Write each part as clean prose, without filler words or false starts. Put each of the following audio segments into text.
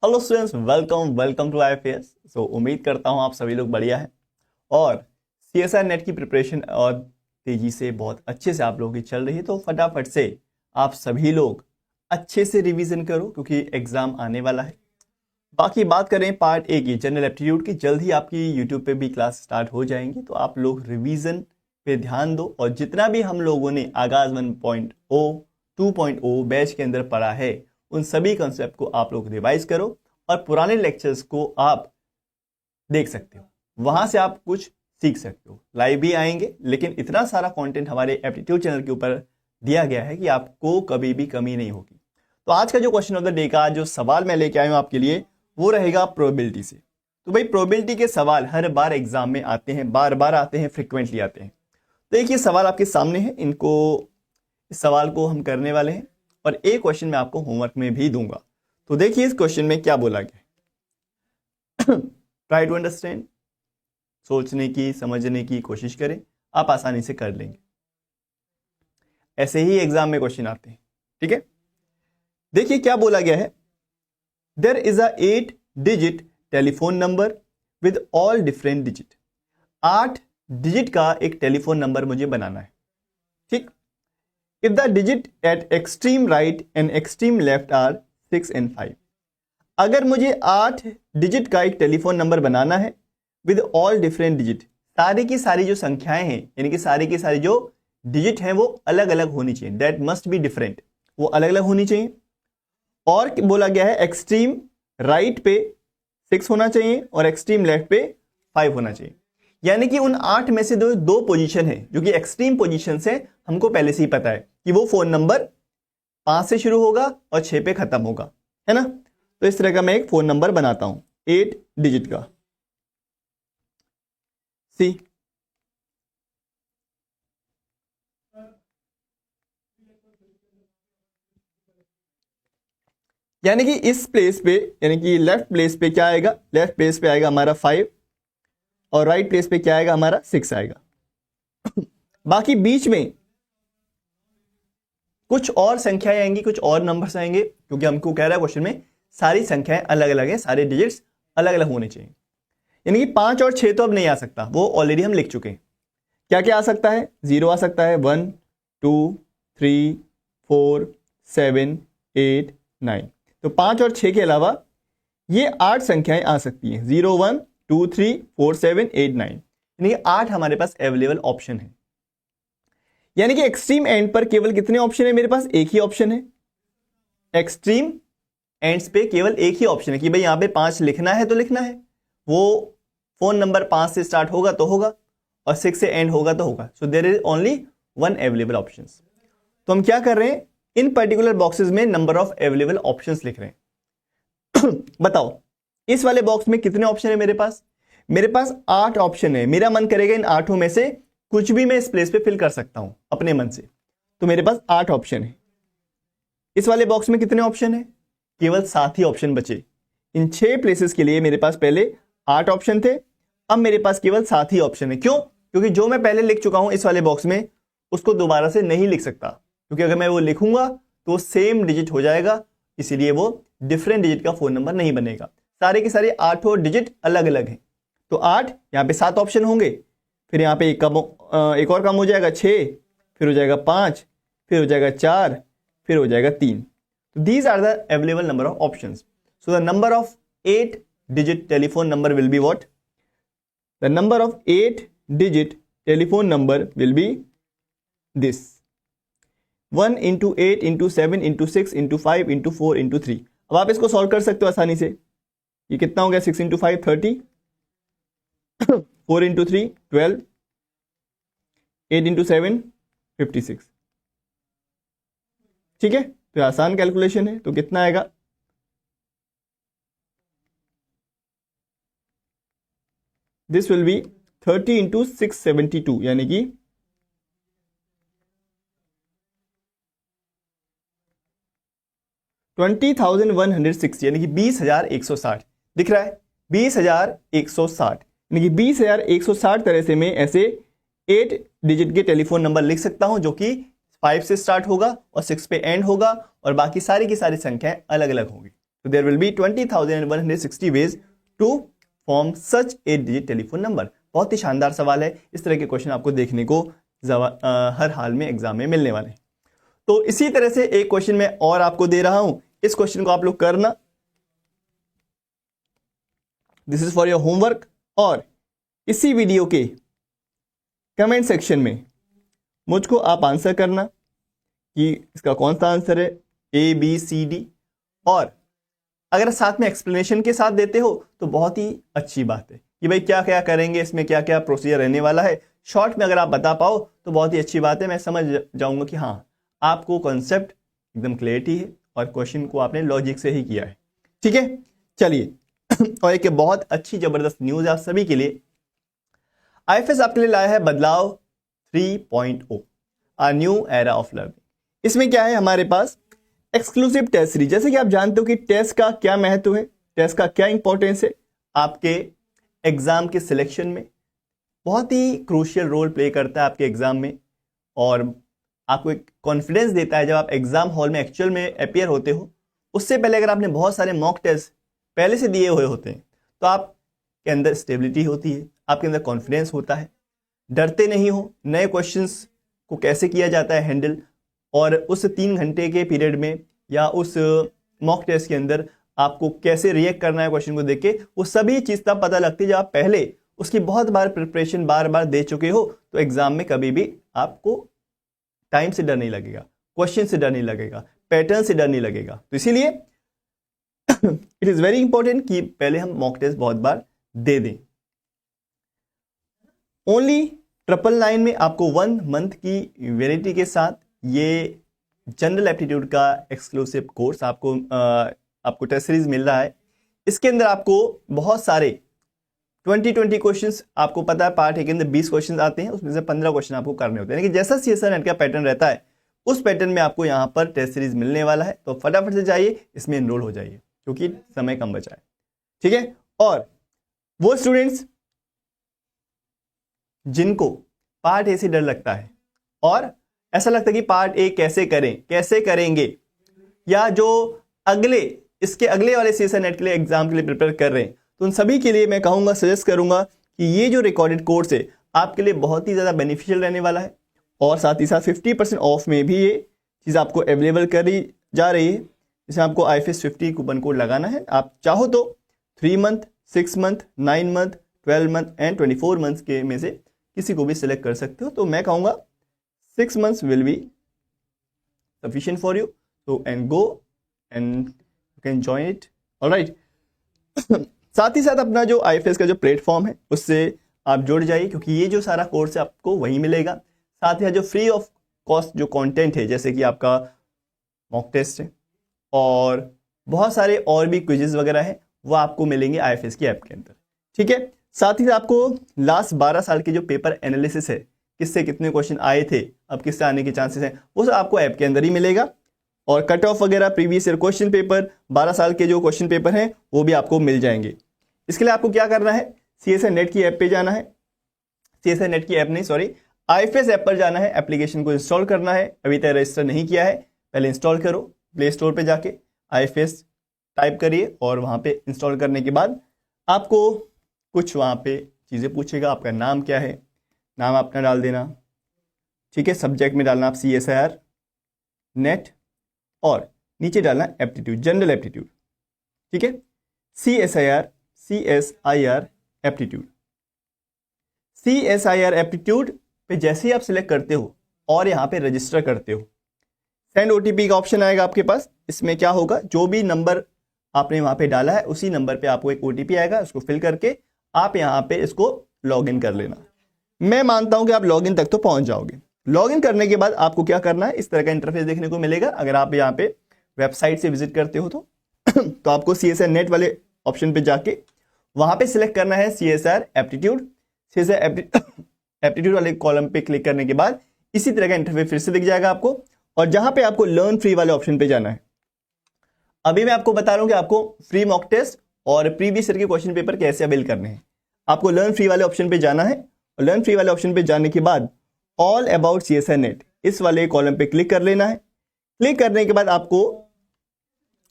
Hello students, welcome to IFAS। So उम्मीद करता हूँ आप सभी लोग बढ़िया हैं और CSR नेट की प्रिपरेशन और तेजी से बहुत अच्छे से आप लोगों की चल रही है। तो फटाफट से आप सभी लोग अच्छे से रिवीजन करो क्योंकि एग्जाम आने वाला है। बाकी बात करें पार्ट ए की, जनरल एप्टीट्यूड की, जल्द ही आपकी यूट्यूब पे भी क्लास स्टार्ट हो जाएंगी। तो आप लोग रिवीजन पे ध्यान दो और जितना भी हम लोगों ने आगाज 1.0 2.0 बैच के अंदर पढ़ा है उन सभी कंसेप्ट को आप लोग रिवाइज करो और पुराने लेक्चर्स को आप देख सकते हो, वहां से आप कुछ सीख सकते हो। लाइव भी आएंगे लेकिन इतना सारा कंटेंट हमारे एप्टीट्यूड चैनल के ऊपर दिया गया है कि आपको कभी भी कमी नहीं होगी। तो आज का जो क्वेश्चन ऑफ द डे का जो सवाल मैं लेके आया हूं आपके लिए वो रहेगा प्रोबेबिलिटी से। तो भाई प्रोबेबिलिटी के सवाल हर बार एग्जाम में आते हैं, बार बार आते हैं, फ्रिक्वेंटली आते हैं। तो एक ये सवाल आपके सामने है, इस सवाल को हम करने वाले हैं और एक क्वेश्चन मैं आपको होमवर्क में भी दूंगा। तो देखिए इस क्वेश्चन में क्या बोला गया। ट्राई टू अंडरस्टैंड, सोचने की समझने की कोशिश करें, आप आसानी से कर लेंगे। ऐसे ही एग्जाम में क्वेश्चन आते हैं, ठीक है। देखिए क्या बोला गया है, there is a 8 digit telephone number with all different digit. 8 digit का एक टेलीफोन नंबर मुझे बनाना है, ठीक। If the digit at extreme right and extreme left are 6 and 5। अगर मुझे 8 डिजिट का एक टेलीफोन नंबर बनाना है विद ऑल डिफरेंट डिजिट, सारी की सारी जो संख्याएं हैं यानी कि सारी की सारी जो डिजिट हैं वो अलग अलग होनी चाहिए, दैट मस्ट बी डिफरेंट, वो अलग अलग होनी चाहिए। और बोला गया है एक्सट्रीम राइट पे 6 होना चाहिए और एक्सट्रीम लेफ्ट पे 5 होना चाहिए। यानी कि उन 8 में से दो पोजीशन है जो कि एक्सट्रीम पोजीशन से हमको पहले से ही पता है कि वो फोन नंबर 5 से शुरू होगा और 6 पे खत्म होगा, है ना। तो इस तरह का मैं एक फोन नंबर बनाता हूं 8 डिजिट का। सी यानी कि इस प्लेस पे यानी कि लेफ्ट प्लेस पे क्या आएगा, लेफ्ट प्लेस पे आएगा हमारा 5 और राइट प्लेस पे क्या आएगा हमारा 6 आएगा। बाकी बीच में कुछ और संख्याएं आएंगी, कुछ और नंबर्स आएंगे क्योंकि हमको कह रहा है क्वेश्चन में सारी संख्याएं अलग अलग है, सारे डिजिट्स अलग अलग होने चाहिए। यानी कि 5 और 6 तो अब नहीं आ सकता, वो ऑलरेडी हम लिख चुके हैं। क्या क्या आ सकता है, 0 आ सकता है, 1 2 3 4 7 8 9। तो 5 और 6 के अलावा ये 8 संख्याएं आ सकती हैं, 0 1 2 3 4 7 8 9। यानी कि 8 हमारे पास अवेलेबल ऑप्शन है। यानी कि एक्सट्रीम एंड पर केवल कितने ऑप्शन है, मेरे पास एक ही ऑप्शन है। एक्सट्रीम एंड्स पे केवल एक ही ऑप्शन है कि भाई यहां पे 5 लिखना है तो लिखना है, वो फोन नंबर 5 से स्टार्ट होगा तो होगा और 6 से एंड होगा तो होगा। So there is only one available options. तो हम क्या कर रहे हैं, इन पर्टिकुलर बॉक्सेस में नंबर ऑफ अवेलेबल ऑप्शंस लिख रहे हैं। बताओ इस वाले बॉक्स में कितने ऑप्शन है मेरे पास 8 ऑप्शन है। मेरा मन करेगा इन 8 में से कुछ भी मैं इस प्लेस पे फिल कर सकता हूं अपने मन से, तो मेरे पास 8 ऑप्शन है। इस वाले बॉक्स में कितने ऑप्शन है, केवल 7 ही ऑप्शन बचे। इन 6 प्लेसेस के लिए मेरे पास पहले 8 ऑप्शन थे, अब मेरे पास केवल 7 ही ऑप्शन है। क्यों? क्योंकि जो मैं पहले लिख चुका हूं इस वाले बॉक्स में उसको दोबारा से नहीं लिख सकता, क्योंकि अगर मैं वो लिखूंगा तो सेम डिजिट हो जाएगा, इसीलिए वो डिफरेंट डिजिट का फोन नंबर नहीं बनेगा। सारे के सारे 8 डिजिट अलग अलग हैं। तो 8 यहां पे 7 ऑप्शन होंगे, फिर यहां पे एक और कम हो जाएगा 6, फिर हो जाएगा 5, फिर हो जाएगा 4, फिर हो जाएगा 3। तो these are the available number of options. So the number of 8 digit telephone number will be what? The number of 8 digit telephone number will be this: 1 into 8 into 7 into 6 into 5 into 4 into 3। अब आप इसको solve कर सकते हो आसानी से। ये कितना हो गया, 6 into 5 30, 4 into 3 12, 8 into 7 56। ठीक है, तो आसान कैलकुलेशन है। तो कितना आएगा, दिस विल बी 30 into 672 यानी कि 20,160 यानी कि 20,160 दिख रहा है, 20,160 यानी कि 20,160 तरह से मैं ऐसे 8 डिजिट के टेलीफोन नंबर लिख सकता हूं जो कि 5 से स्टार्ट होगा और 6 पे एंड होगा और बाकी सारी की सारी संख्याएं अलग अलग होंगी। So there will be 20,160 ways to form such a digit telephone number. बहुत ही शानदार सवाल है। इस तरह के क्वेश्चन आपको देखने को हर हाल में एग्जाम में मिलने वाले हैं। तो इसी तरह से एक क्वेश्चन मैं और आपको दे रहा हूं, इस क्वेश्चन को आप लोग करना, this is for your homework. और इसी वीडियो के कमेंट सेक्शन में मुझको आप आंसर करना कि इसका कौन सा आंसर है, ए बी सी डी। और अगर साथ में एक्सप्लेनेशन के साथ देते हो तो बहुत ही अच्छी बात है कि भाई क्या क्या करेंगे, इसमें क्या क्या प्रोसीजर रहने वाला है। शॉर्ट में अगर आप बता पाओ तो बहुत ही अच्छी बात है, मैं समझ जाऊंगा कि हाँ आपको कॉन्सेप्ट एकदम क्लियरिटी है और क्वेश्चन को आपने लॉजिक से ही किया है। ठीक है, चलिए और एक बहुत अच्छी जबरदस्त न्यूज है आप सभी के लिए। आईएफएस आपके लिए लाया है बदलाव 3.0, a new era of learning. इसमें क्या है, हमारे पास एक्सक्लूसिव टेस्ट सीरीज। जैसे कि आप जानते हो कि टेस्ट का क्या महत्व है, टेस्ट का क्या इंपॉर्टेंस है, आपके एग्जाम के सिलेक्शन में बहुत ही क्रूशियल रोल प्ले करता है आपके एग्जाम में, और आपको एक कॉन्फिडेंस देता है जब आप एग्जाम हॉल में एक्चुअल में अपीयर होते हो। उससे पहले अगर आपने बहुत सारे मॉक टेस्ट पहले से दिए हुए होते हैं तो आपके अंदर स्टेबिलिटी होती है, आपके अंदर कॉन्फिडेंस होता है, डरते नहीं हो, नए क्वेश्चंस को कैसे किया जाता है हैंडल, और उस 3 घंटे के पीरियड में या उस मॉक टेस्ट के अंदर आपको कैसे रिएक्ट करना है क्वेश्चन को देख के, वो सभी चीज तब पता लगती है जब आप पहले उसकी बहुत बार प्रिपरेशन बार बार दे चुके हो। तो एग्जाम में कभी भी आपको टाइम से डर नहीं लगेगा, क्वेश्चन से डर नहीं लगेगा, पैटर्न से डर नहीं लगेगा। तो इसीलिए इट इज वेरी इंपॉर्टेंट कि पहले हम मॉक टेस्ट बहुत बार दे दें। ओनली 999 में आपको 1 मंथ की वैलिडिटी के साथ ये जनरल एप्टीट्यूड का एक्सक्लूसिव कोर्स आपको टेस्ट सीरीज मिल रहा है। इसके अंदर आपको बहुत सारे 20 क्वेश्चंस, आपको पता है पार्ट ए के अंदर 20 क्वेश्चंस आते हैं, उसमें से 15 क्वेश्चन आपको करने होते हैं। लेकिन जैसा सीएसआर नेट का पैटर्न रहता है उस पैटर्न में आपको यहाँ पर टेस्ट सीरीज मिलने वाला है। तो फटाफट से जाइए, इसमें एनरोल हो जाइए क्योंकि समय कम बचा है। ठीक है, और वो स्टूडेंट्स जिनको पार्ट ए से डर लगता है और ऐसा लगता है कि पार्ट ए कैसे करें, कैसे करेंगे, या जो इसके अगले वाले सीएसआर नेट के लिए एग्जाम के लिए प्रिपेयर कर रहे हैं, तो उन सभी के लिए मैं कहूंगा, सजेस्ट करूंगा कि ये जो रिकॉर्डेड कोर्स है आपके लिए बहुत ही ज्यादा बेनिफिशियल रहने वाला है। और साथ ही साथ 50% ऑफ में भी ये चीज आपको अवेलेबल करी जा रही है। जिसमें आपको आईएफएस 50 कूपन कोड लगाना है। आप चाहो तो 3 month, 6 month, 9 month, 12 month and 24 month के में से किसी को भी सिलेक्ट कर सकते हो। तो मैं कहूंगा 6 months will be sufficient for you, so and go and you can join it, alright। साथ ही साथ अपना जो आईएफएस का जो प्लेटफॉर्म है उससे आप जुड़ जाइए, क्योंकि ये जो सारा कोर्स है आपको वहीं मिलेगा। साथ ही साथ जो फ्री ऑफ कॉस्ट जो कंटेंट है, जैसे कि आपका मॉक टेस्ट है और बहुत सारे और भी क्विजेस वगैरह है, वो आपको मिलेंगे आईएफएस की ऐप के अंदर। ठीक है, साथ ही साथ आपको लास्ट 12 साल के जो पेपर एनालिसिस है, किससे कितने क्वेश्चन आए थे, अब किससे आने के चांसेस हैं, वो सब आपको ऐप के अंदर ही मिलेगा। और कट ऑफ वगैरह, प्रीवियस ईयर क्वेश्चन पेपर, 12 साल के जो क्वेश्चन पेपर हैं वो भी आपको मिल जाएंगे। इसके लिए आपको क्या करना है, सीएसआर नेट की ऐप पे जाना है, सीएसआर नेट की ऐप नहीं सॉरी आईएफएस ऐप पर जाना है, एप्लीकेशन को इंस्टॉल करना है। अभी तक रजिस्टर नहीं किया है, पहले इंस्टॉल करो, प्ले स्टोर पे जाके आईएफएस टाइप करिए और वहां पे इंस्टॉल करने के बाद आपको कुछ वहां पे चीजें पूछेगा। आपका नाम क्या है, नाम अपना डाल देना, ठीक है। सब्जेक्ट में डालना आप सीएसआर नेट और नीचे डालना एप्टीट्यूड, जनरल एप्टीट्यूड, ठीक है। सीएसआईआर एप्टीट्यूड, सीएसआईआर एप्टीट्यूड पे जैसे ही आप सिलेक्ट करते हो और यहाँ पे रजिस्टर करते हो, सेंड ओटीपी का ऑप्शन आएगा आपके पास। इसमें क्या होगा, जो भी नंबर आपने वहां पे डाला है उसी नंबर पे आपको एक ओटीपी आएगा, उसको फिल करके आप यहाँ पे इसको लॉग इन कर लेना। मैं मानता हूं कि आप लॉगिन तक तो पहुंच जाओगे। लॉगिन करने के बाद आपको क्या करना है, इस तरह का इंटरफेस देखने को मिलेगा। अगर आप यहाँ पे वेबसाइट से विजिट करते हो तो आपको सीएसआर नेट वाले ऑप्शन पे जाके वहां पे सिलेक्ट करना है सीएसआर एप्टीट्यूड। सीएसआर एप्टीट्यूड वाले कॉलम पे क्लिक करने के बाद इसी तरह का इंटरफेस फिर से दिख जाएगा आपको, और जहां पे आपको लर्न फ्री वाले ऑप्शन पे जाना है। अभी मैं आपको बता रहा हूं कि आपको फ्री मॉक टेस्ट और प्रीवियस ईयर के क्वेश्चन पेपर कैसे अवेल करने हैं। आपको लर्न फ्री वाले ऑप्शन पे जाना है, और लर्न फ्री वाले ऑप्शन पे जाने के बाद ऑल अबाउट सीएसआर नेट इस वाले कॉलम पे क्लिक कर लेना है। क्लिक करने के बाद आपको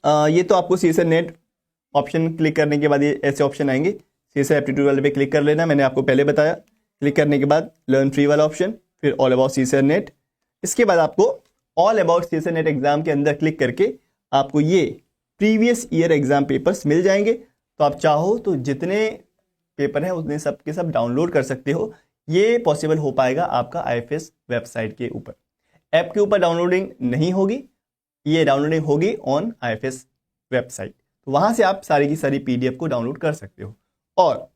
ये तो आपको CSR नेट ऑप्शन क्लिक करने के बाद ये ऐसे ऑप्शन आएंगे। CSR एप्टीट्यूड वाले पे क्लिक कर लेना, मैंने आपको पहले बताया। क्लिक करने के बाद लर्न फ्री वाला ऑप्शन, फिर ऑल अबाउट CSR नेट। इसके बाद आपको all about CSR net exam के अंदर क्लिक करके आपको ये प्रीवियस ईयर एग्जाम पेपर्स मिल जाएंगे। तो आप चाहो तो जितने पेपर हैं उतने सब के सब डाउनलोड कर सकते हो। ये पॉसिबल हो पाएगा आपका IFS वेबसाइट के ऊपर। ऐप के ऊपर डाउनलोडिंग नहीं होगी, ये डाउनलोडिंग होगी ऑन IFS वेबसाइट। तो वहां से आप सारी की सारी PDF को डाउनलोड कर सकते हो। और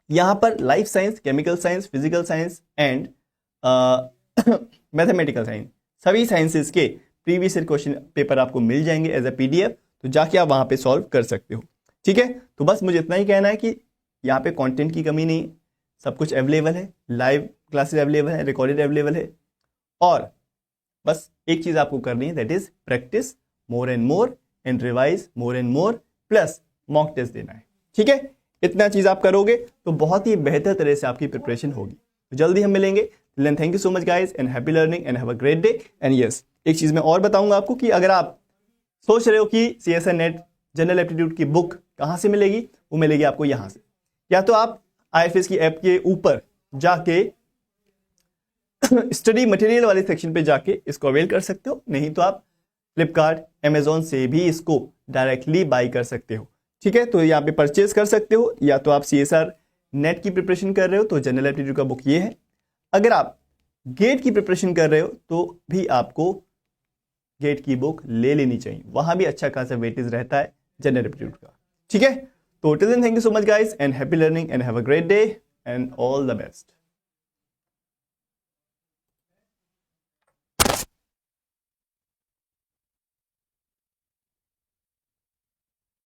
यहां पर life science, chemical science, physical science and mathematical science, सभी साइंसेस के प्रीवियस ईयर क्वेश्चन पेपर आपको मिल जाएंगे एज ए PDF। तो जाके आप वहां पे सॉल्व कर सकते हो। ठीक है, तो बस मुझे इतना ही कहना है कि यहाँ पे कंटेंट की कमी नहीं, सब कुछ अवेलेबल है, लाइव क्लासेस अवेलेबल है, रिकॉर्डेड अवेलेबल है। और बस एक चीज आपको करनी है, that is practice more and revise more and more, plus mock test देना है। ठीक है, इतना चीज आप करोगे तो बहुत ही बेहतर तरह से आपकी प्रिपरेशन होगी। तो जल्दी हम मिलेंगे। Thank you so much guys and happy learning and have a great day. And yes, एक चीज मैं और बताऊंगा आपको कि अगर आप सोच रहे हो कि CSR नेट जनरल एप्टीट्यूड की बुक कहां से मिलेगी, वो मिलेगी आपको यहां से। या तो आप IFS की ऐप के ऊपर जाके स्टडी मटेरियल वाले सेक्शन पे जाके इसको अवेल कर सकते हो, नहीं तो आप फ्लिपकार्ट, Amazon से भी इसको डायरेक्टली बाई कर सकते हो। ठीक है, तो यहाँ पे परचेज कर सकते हो। या तो आप CSR नेट की प्रिपरेशन कर रहे हो तो जनरल एप्टीट्यूड का बुक ये है। अगर आप गेट की प्रिपरेशन कर रहे हो तो भी आपको गेट की बुक ले लेनी चाहिए, वहां भी अच्छा खासा वेटेज रहता है जनरल एप्टीट्यूड का। ठीक है, तो till then thank you so much guys and happy learning and have a great day and all the best.